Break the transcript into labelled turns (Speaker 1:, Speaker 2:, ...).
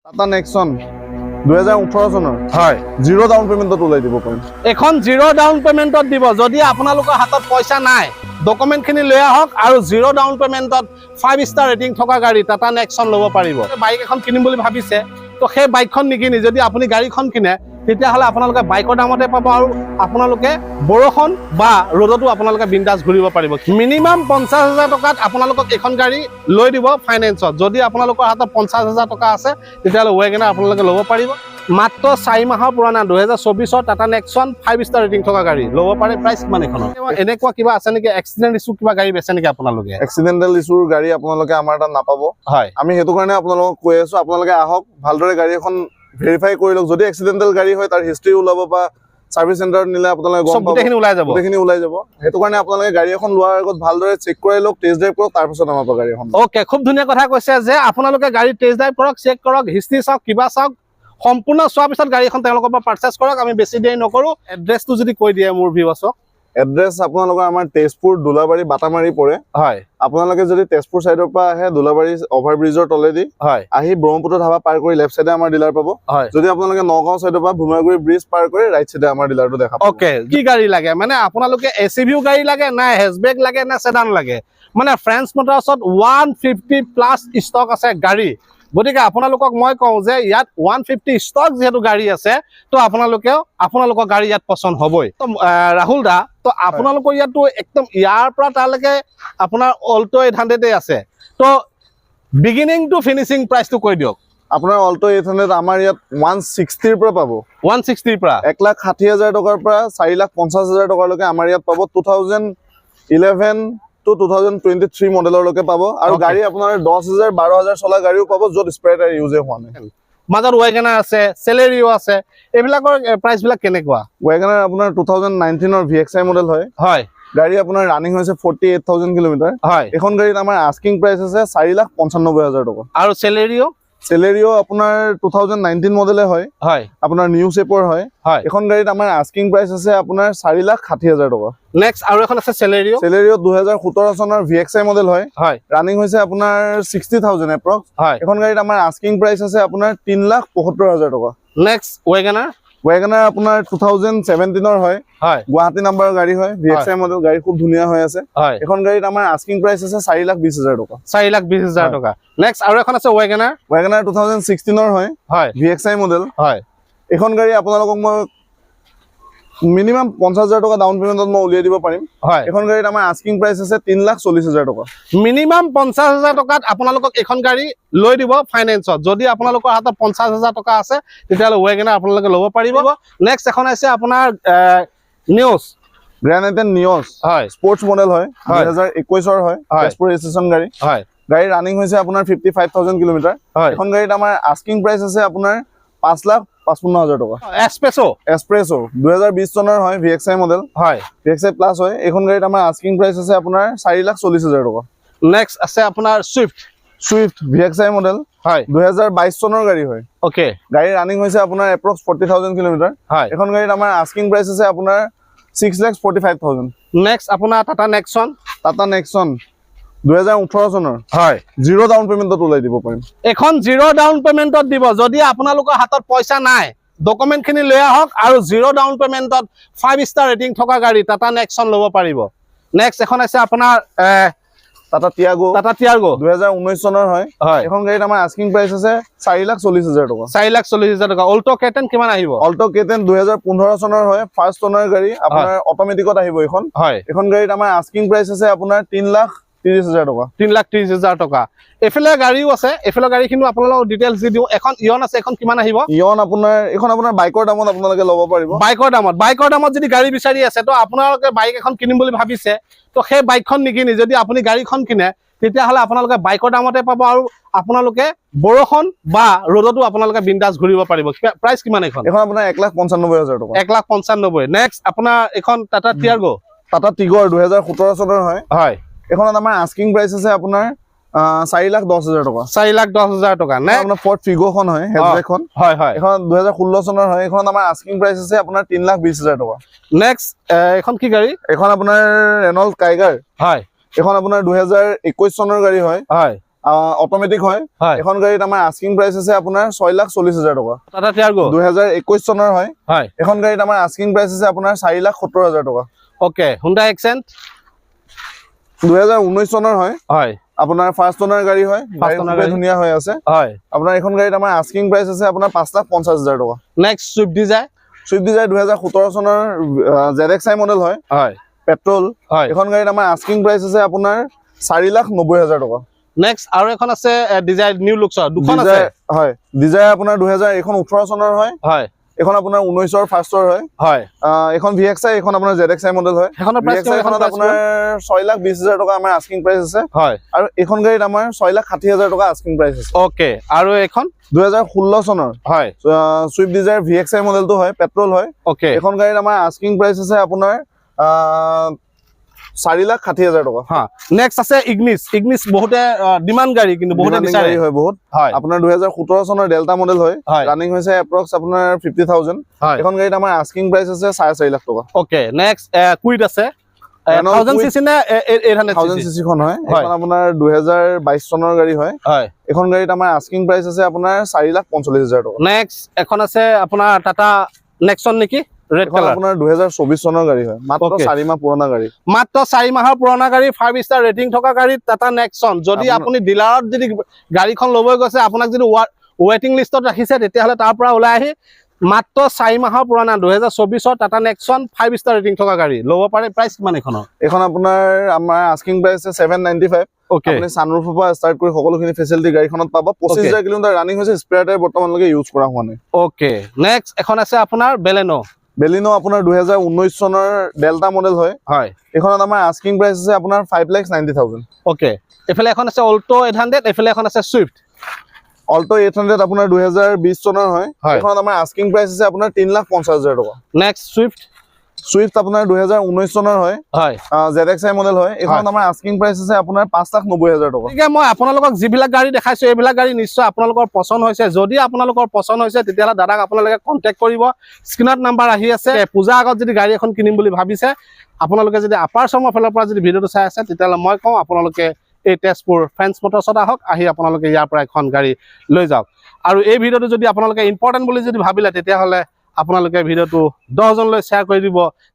Speaker 1: Tata Nexon 2018 চনৰ
Speaker 2: হয়
Speaker 1: zero' down পেমেণ্টত ওলাই দিব পাৰিম।
Speaker 2: এখন জিৰ' ডাউন পেমেণ্টত দিব যদি আপোনালোকৰ হাতত পইচা নাই ডকুমেণ্টখিনি লৈ আহক আৰু জিৰ' ডাউন পেমেণ্টত 5 ষ্টাৰ ৰেটিং থকা গাড়ী টাটা নেক্সন ল'ব পাৰিব। বাইক এখন কিনিম বুলি ভাবিছে তো সেই বাইকখন নিকিনি যদি আপুনি গাড়ীখন কিনে তেতিয়াহ'লে আপোনালোকে বাইকৰ দামতে পাব আৰু আপোনালোকে বৰষুণ বা ৰ'দতো আপোনালোকে বিন্দাছ ঘূৰিব পাৰিব। মিনিমাম 50,000 টকাত আপোনালোকক এখন গাড়ী লৈ দিব ফাইনেন্সত। যদি আপোনালোকৰ হাতত 50,000 টকা আছে তেতিয়াহ'লে ৱেগনাৰ আপোনালোকে ল'ব পাৰিব। মাত্ৰ 4 মাহৰ পুৰণা 2024 টাটা নেক্সন 5 ষ্টাৰ ৰেটিং থকা গাড়ী ল'ব পাৰে। প্ৰাইচ কিমান এখনৰ? এনেকুৱা কিবা আছে নেকি এক্সিডেণ্ট ইছ্যু কিবা গাড়ী বেচে নেকি আপোনালোকে?
Speaker 1: এক্সিডেণ্টেল ইছ্যুৰ গাড়ী আপোনালোকে আমাৰ তাত নাপাব।
Speaker 2: হয়
Speaker 1: আমি সেইটো কাৰণে আপোনালোকক কৈ আছো আপোনালোকে আহক ভালদৰে গাড়ী এখন ভেৰিফাই কৰি লওক। যদি এক্সিডেণ্টেল গাড়ী হয় তাৰ হিষ্ট্ৰী ওলাব বা সাৰ্ভিস চেণ্টাৰত নিলে আপোনালোকে গম পাব,
Speaker 2: গোটেইখিনি ওলাই যাব।
Speaker 1: সেইটো কাৰণে আপোনালোকে গাড়ী এখন লোৱাৰ আগত ভালদৰে চেক কৰাই লওক, টেষ্ট ড্ৰাইভ কৰক, তাৰপিছত আমাৰ পৰা গাড়ী এখন।
Speaker 2: ওকে, খুব ধুনীয়া কথা কৈছে যে আপোনালোকে গাড়ী টেষ্ট ড্ৰাইভ কৰক, চেক কৰক, হিষ্ট্ৰী চাওক, কিবা চাওক, সম্পূৰ্ণ চোৱাৰ পিছত গাড়ীখন তেওঁলোকৰ পৰা পাৰ্চেছ কৰক। আমি বেছি দেৰি নকৰোঁ। এড্ৰেছটো যদি কৈ দিয়ে মোৰ ভিউৱাৰ্ছক।
Speaker 1: এড্ৰেছ আপোনালোকৰ আমাৰ তেজপুৰ দোলাবাৰী বাটামাৰী পৰে।
Speaker 2: হয়
Speaker 1: আপোনালোকে যদি তেজপুৰ চাইডৰ পৰা আহে দোলাবাৰী অভাৰব্ৰিজৰ তলেদি
Speaker 2: হয়
Speaker 1: আহি ব্ৰহ্মপুত্ৰ ধাবা পাৰ কৰি লেফ্ট চাইডে আমাৰ ডিলাৰ পাব।
Speaker 2: হয়
Speaker 1: যদি আপোনালোকে নগাঁও চাইডৰ পৰা ভুমাগুৰি ব্ৰিজ পাৰ কৰি ৰাইট চাইডে আমাৰ ডিলাৰটো দেখা পাব।
Speaker 2: ওকে, কি গাড়ী লাগে মানে আপোনালোকে এচিভিউ গাড়ী লাগে না হেচবেক লাগে না সেডান লাগে? মানে ফ্ৰেন্স মটৰ্ছত 150 প্লাছ ষ্টক আছে গাড়ী। গতিকে আপোনালোকক মই কওঁ যে ইয়াত 150 ষ্টক যিহেতু গাড়ী আছে তো আপোনালোকৰ গাড়ী ইয়াত পচন্দ হ'বই। তো ৰাহুল দা, তো আপোনালোকৰ ইয়াতো একদম ইয়াৰ পৰা তালৈকে আপোনাৰ অল্টো 800 আছে। তো বিগিনিং টু ফিনিচিং প্ৰাইচটো কৈ দিয়ক।
Speaker 1: আপোনাৰ অল্টো 800 আমাৰ ইয়াত 160 পৰা পাব।
Speaker 2: 160 পৰা
Speaker 1: 1,60,000 টকাৰ পৰা 4,50,000 টকালৈকে আমাৰ ইয়াত পাব। 2011 to 2023 মডেললৈকে পাব আৰু গাড়ী আপোনাৰ 10,000 12,000 চলা গাড়ীও পাব য'ত স্পেয়াৰ টায়াৰ ইউজে হোৱা নাই।
Speaker 2: মাজত ৱেগনাৰ আছে, চেলেৰিও আছে, এইবিলাকৰ প্ৰাইচ বিলাক কেনেকুৱা?
Speaker 1: ৱেগনাৰ আপোনাৰ 2019 VXI মডেল হয়।
Speaker 2: হয়
Speaker 1: গাড়ী আপোনাৰ ৰানিং হৈছে 48,000 কিলোমিটাৰ।
Speaker 2: হয়
Speaker 1: এখন গাড়ীত আমাৰ আস্কিং প্ৰাইচ আছে 4,95,000 টকা।
Speaker 2: আৰু চেলেৰিও
Speaker 1: চেলেৰিও আপোনাৰ 2019 মডেলে হয়।
Speaker 2: হয়
Speaker 1: আপোনাৰ নিউ শেপৰ হয়।
Speaker 2: হয়
Speaker 1: এখন গাড়ীত আমাৰ আস্কিং প্ৰাইচ আছে আপোনাৰ 4,60,000 টকা।
Speaker 2: নেক্সট আৰু এখন আছে চেলেৰিও।
Speaker 1: চেলেৰিও 2017 চনৰ VXI মডেল হয়।
Speaker 2: হয়
Speaker 1: ৰানিং হৈছে আপোনাৰ 60,000 এপ্ৰক্স।
Speaker 2: হয়
Speaker 1: এখন গাড়ীত আমাৰ আস্কিং প্ৰাইচ আছে আপোনাৰ 3,75,000 টকা।
Speaker 2: Next Wagon R.
Speaker 1: ৱেগনাৰ আপোনাৰ 2017 হয়।
Speaker 2: হয়
Speaker 1: গুৱাহাটী নাম্বাৰৰ গাড়ী হয়। VXI মডেল গাড়ী খুব ধুনীয়া হৈ আছে।
Speaker 2: হয়
Speaker 1: এখন গাড়ীত আমাৰ আস্কিং প্ৰাইচ আছে 4,20,000 টকা।
Speaker 2: 4,20,000 টকা। নেক্সট আৰু এখন আছে ৱেগনাৰ।
Speaker 1: ৱেগনাৰ 2016 হয়।
Speaker 2: হয়
Speaker 1: VXI মডেল।
Speaker 2: হয়
Speaker 1: এখন গাড়ী আপোনালোকক মই মিনিমাম 50,000 টকা ডাউন পেমেণ্টত মই উলিয়াই দিব পাৰিম।
Speaker 2: হয়
Speaker 1: এখন গাড়ীত আমাৰ আস্কিং প্ৰাইচ আছে 3,40,000 টকা।
Speaker 2: মিনিমাম 50,000 টকাত আপোনালোকক এখন গাড়ী লৈ দিব ফাইনেন্সত। যদি আপোনালোকৰ হাতত 50,000 টকা আছে তেতিয়াহ'লে ৱেগনাৰ আপোনালোকে ল'ব পাৰিব। নেক্সট এখন আছে আপোনাৰ নিউজ
Speaker 1: গ্ৰেণ্ড আইটেন নিউজ।
Speaker 2: হয়
Speaker 1: স্পৰ্টছ মডেল হয়। 2021 হয়। তেজপুৰ ৰেজিষ্ট্ৰেশ্যন গাড়ী।
Speaker 2: হয়
Speaker 1: গাড়ী ৰানিং হৈছে আপোনাৰ 55,000 কিলোমিটাৰ।
Speaker 2: হয়
Speaker 1: এখন গাড়ীত আমাৰ আস্কিং প্ৰাইচ আছে আপোনাৰ 5,55,000 টকা। এক্সপ্ৰেছো 2020 চনৰ হয়। VXI model.
Speaker 2: হয়
Speaker 1: VXI প্লাছ হয়। এখন গাড়ীত আমাৰ আস্কিং প্ৰাইচ আছে আপোনাৰ 4,40,000 টকা।
Speaker 2: নেক্সট আছে আপোনাৰ
Speaker 1: চুইফট VXI মডেল।
Speaker 2: হয়
Speaker 1: 2022 চনৰ গাড়ী হয়।
Speaker 2: ওকে
Speaker 1: গাড়ী ৰানিং হৈছে আপোনাৰ এপ্ৰক্স 40,000 কিলোমিটাৰ।
Speaker 2: হয়
Speaker 1: এখন গাড়ীত আমাৰ আস্কিং প্ৰাইচ আছে আপোনাৰ 6,45,000।
Speaker 2: নেক্সট আপোনাৰ টাটা নেক্সন।
Speaker 1: টাটা নেক্সন 2018 চনৰ
Speaker 2: হয়
Speaker 1: জিৰ' ডাউন পেমেণ্টত ওলাই দিব পাৰিম।
Speaker 2: এখন জিৰ' ডাউন পেমেণ্টত দিব যদি আপোনালোকৰ হাতত পইচা নাই ডকুমেণ্টখিনি লৈ আহক আৰু জিৰ' ডাউন পেমেণ্টত 5 ষ্টাৰ ৰেটিং থকা গাড়ী টাটা নেক্সন ল'ব পাৰিব। নেক্সট এখন আছে আপোনাৰ
Speaker 1: টাটা টিয়াগো 2019 চনৰ হয়।
Speaker 2: হয়
Speaker 1: এখন গাড়ীত আমাৰ আস্কিং প্ৰাইচ আছে 4,40,000 টকা।
Speaker 2: 4,40,000 টকা। অল্টো কেটেন কিমান আহিব?
Speaker 1: অল্টো কেটেন 2015 চনৰ হয়। ফাৰ্ষ্ট অনাৰ গাড়ী আপোনাৰ অট'মেটিকত আহিব এইখন।
Speaker 2: হয়
Speaker 1: এখন গাড়ীত আমাৰ আস্কিং প্ৰাইচ আছে আপোনাৰ 3,30,000 টকা।
Speaker 2: 3,30,000 টকা। এইফালে গাড়ীও আছে, এইফালে গাড়ীখিনিও আপোনালোকক ডিটেইলছ দি দিওঁ। এখন ইয়ন আছে, এখন কিমান আহিব?
Speaker 1: ইয়ন এইখন আপোনাৰ বাইকৰ দামত আপোনালোকে ল'ব পাৰিব।
Speaker 2: বাইকৰ দামত যদি গাড়ী বিচাৰি আছে তো আপোনালোকে বাইক এখন কিনিম বুলি ভাবিছে তো সেই বাইকখন নিকিনি যদি আপুনি গাড়ীখন কিনে তেতিয়াহ'লে আপোনালোকে বাইকৰ দামতে পাব আৰু আপোনালোকে বৰষুণ বা ৰ'দতো আপোনালোকে বিন্দাছ ঘূৰিব পাৰিব। প্ৰাইচ কিমান এখন?
Speaker 1: এখন আপোনাৰ 1,95,000 টকা।
Speaker 2: 1,95,000। নেক্সট আপোনাৰ এখন টাটা টিয়াগো।
Speaker 1: টাটা টিগৰ 2017 চনৰ হয়।
Speaker 2: হয়
Speaker 1: এখনত আমাৰ আস্কিং প্ৰাইচ আছে আপোনাৰ 4,10,000 টকা।
Speaker 2: 4,10,000 টকা।
Speaker 1: আপোনাৰ ফৰ্ড ফিগোখন হয়। হেডবেকখন
Speaker 2: হয় হয়
Speaker 1: এখন 2016 চনৰ হয়। এখনত আমাৰ আস্কিং প্ৰাইচ আছে আপোনাৰ 3,20,000 টকা।
Speaker 2: নেক্সট এখন কি গাড়ী?
Speaker 1: এখন আপোনাৰ ৰেনল্ট কাইগাৰ।
Speaker 2: হয়
Speaker 1: এখন আপোনাৰ 2021 চনৰ গাড়ী হয়।
Speaker 2: হয়
Speaker 1: অটোমেটিক হয়
Speaker 2: হয়
Speaker 1: এখন গাড়ীত আমাৰ আস্কিং প্ৰাইচ আছে আপোনাৰ 6,40,000 টকা
Speaker 2: টাটা টিয়াগো
Speaker 1: 2021 চনৰ হয়
Speaker 2: হয়
Speaker 1: এখন গাড়ীত আমাৰ আস্কিং প্ৰাইচ আছে আপোনাৰ 4,70,000 টকা
Speaker 2: ওকে হুন্ডাই এক্সেন্ট
Speaker 1: 2019 চনৰ হয়
Speaker 2: হয়
Speaker 1: আপোনাৰ ফাৰ্ষ্ট ওনাৰ গাড়ী হয়
Speaker 2: First owner
Speaker 1: গাড়ী
Speaker 2: গাড়ী।
Speaker 1: ধুনীয়া হৈ আছে
Speaker 2: হয়
Speaker 1: আপোনাৰ এখন গাড়ীত আমাৰ আস্কিং প্ৰাইচ আছে আপোনাৰ 5,50,000 টকা
Speaker 2: next Swift Dzire
Speaker 1: Swift Dzire 2017 চনৰ ZXi মডেল হয়
Speaker 2: হয়
Speaker 1: পেট্ৰল
Speaker 2: হয়
Speaker 1: এখন গাড়ীত আমাৰ আস্কিং প্ৰাইচ আছে আপোনাৰ 4,90,000 টকা
Speaker 2: নেক্সট আৰু এখন আছে ডিজায়াৰ নিউ লুকছৰ দুখন আছে
Speaker 1: ডিজায়াৰ হয় ডিজায়াৰ আপোনাৰ 2018 চনৰ হয়
Speaker 2: হয়
Speaker 1: এখন আপোনাৰ 19ৰ ফাৰ্ষ্টৰ হয়
Speaker 2: হয়
Speaker 1: এখন VXi এখন আপোনাৰ ZXi মডেল হয়
Speaker 2: এখনৰ প্ৰাইচ
Speaker 1: VXi খনত আপোনাৰ 6,20,000 টকা আমাৰ আস্কিং প্ৰাইচ আছে
Speaker 2: হয়
Speaker 1: আৰু এখন গাড়ীত আমাৰ 6,60,000 টকা আস্কিং প্ৰাইচ আছে
Speaker 2: ওকে আৰু এখন
Speaker 1: 2016 চনৰ
Speaker 2: হয়
Speaker 1: সুইফট ডিজায়াৰ VXi মডেলটো হয় পেট্ৰল হয়
Speaker 2: ওকে
Speaker 1: এখন গাড়ীত আমাৰ আস্কিং প্ৰাইচ আছে আপোনাৰ 4,60,000 টকা
Speaker 2: হা নেক্সট আছে ইগনিছ বহুতে ডিমান্ড গাড়ী কিন্তু বহুতে
Speaker 1: Demanding
Speaker 2: বিচাৰে
Speaker 1: গাড়ী হয় বহুত
Speaker 2: হয়
Speaker 1: আপোনাৰ 2017 চনৰ ডেল্টা মডেল হয়
Speaker 2: হয়
Speaker 1: ৰানিং হৈছে এপ্ৰক্স আপোনাৰ 50,000
Speaker 2: হয়
Speaker 1: এখন গাড়ীত আমাৰ আস্কিং প্ৰাইচ আছে 4.5 লাখ টকা
Speaker 2: ওকে নেক্সট কুইট আছে
Speaker 1: Renault
Speaker 2: 1000
Speaker 1: Kwid
Speaker 2: সিসি নে 800
Speaker 1: 1000
Speaker 2: সিসি
Speaker 1: সিসি খন হয়
Speaker 2: হয়।
Speaker 1: এখন আপোনাৰ 2022 চনৰ গাড়ী হয়
Speaker 2: হয়
Speaker 1: এখন গাড়ীত আমাৰ আস্কিং প্ৰাইচ আছে আপোনাৰ 4,45,000 টকা
Speaker 2: নেক্সট এখন আছে আপোনাৰ টাটা নেক্সন নেকি ৰেড
Speaker 1: এখন
Speaker 2: কালাৰ
Speaker 1: আপোনাৰ 2024 চনৰ গাড়ী হয় মাত্ৰ
Speaker 2: Okay.
Speaker 1: 4 মাহ পুৰণা গাড়ী
Speaker 2: মাত্ৰ 4 মাহৰ পুৰণা গাড়ী 5 ষ্টাৰ ৰেটিং থকা গাড়ী টাটা নেক্সন যদি আপুনি ডিলাৰত যদি গাড়ীখন ল'বই গৈছে আপোনাক যদি ৱেটিং লিষ্টত ৰাখিছে তেতিয়াহ'লে তাৰ পৰা ওলাই আহি মাত্ৰ 4 মাহৰ পুৰণা 2024ৰ টাটা নেক্সন 5 ষ্টাৰ ৰেটিং থকা গাড়ী ল'ব পাৰে প্ৰাইচ কিমান এখনৰ
Speaker 1: এখন আপোনাৰ আমাৰ আস্কিং প্ৰাইচ আছে 795
Speaker 2: ওকে
Speaker 1: আপুনি সানৰুফৰ পৰা ষ্টাৰ্ট কৰি সকলোখিনি ফেচিলিটি গাড়ীখনত পাব 25,000 কিলোমিটাৰ ৰানিং হৈছে স্পেয়াৰ টায়াৰ বৰ্তমানলৈকে ইউজ কৰা হোৱা নাই
Speaker 2: ওকে নেক্সট এখন আছে আপোনাৰ বেলেনো
Speaker 1: বেলিনো আপোনাৰ 2019 চনৰ ডেল্টা মডেল হয়
Speaker 2: হয়
Speaker 1: এখনত আমাৰ আস্কিং প্ৰাইচ আছে আপোনাৰ 5,90,000
Speaker 2: ওকে এফালে এখন আছে অল্টো 800 এফালে এখন আছে সুইফট
Speaker 1: অল্টো 800 আপোনাৰ 2020 চনৰ হয়
Speaker 2: হয়।
Speaker 1: এখনত আমাৰ আস্কিং প্ৰাইচ আছে আপোনাৰ 3,50,000 টকা
Speaker 2: নেক্সট সুইফট
Speaker 1: সুইফট আপোনাৰ 2019 চনৰ হয়
Speaker 2: হয়
Speaker 1: ZXi মডেল হয় এখনত আমাৰ আস্কিং প্ৰাইচ আছে আপোনাৰ 5,90,000 টকা
Speaker 2: গতিকে মই আপোনালোকক যিবিলাক গাড়ী দেখাইছো এইবিলাক গাড়ী নিশ্চয় আপোনালোকৰ পছন্দ হৈছে যদি আপোনালোকৰ পছন্দ হৈছে তেতিয়াহ'লে দাদাক আপোনালোকে কণ্টেক্ট কৰিব স্ক্ৰীনত নাম্বাৰ আহি আছে পূজা আগত যদি গাড়ী এখন কিনিম বুলি ভাবিছে আপোনালোকে যদি আপাৰ আছামৰ ফালৰ পৰা যদি ভিডিঅ'টো চাই আছে তেতিয়াহ'লে মই কওঁ আপোনালোকে এই তেজপুৰ ফ্ৰেন্স মটৰ্ছত আহক আহি আপোনালোকে ইয়াৰ পৰা এখন গাড়ী লৈ যাওক আৰু এই ভিডিঅ'টো যদি আপোনালোকে ইম্পৰ্টেণ্ট বুলি যদি ভাবিলে তেতিয়াহ'লে আপোনালোকে ভিডিঅ'টো 10 জনলৈ শ্বেয়াৰ কৰি দিব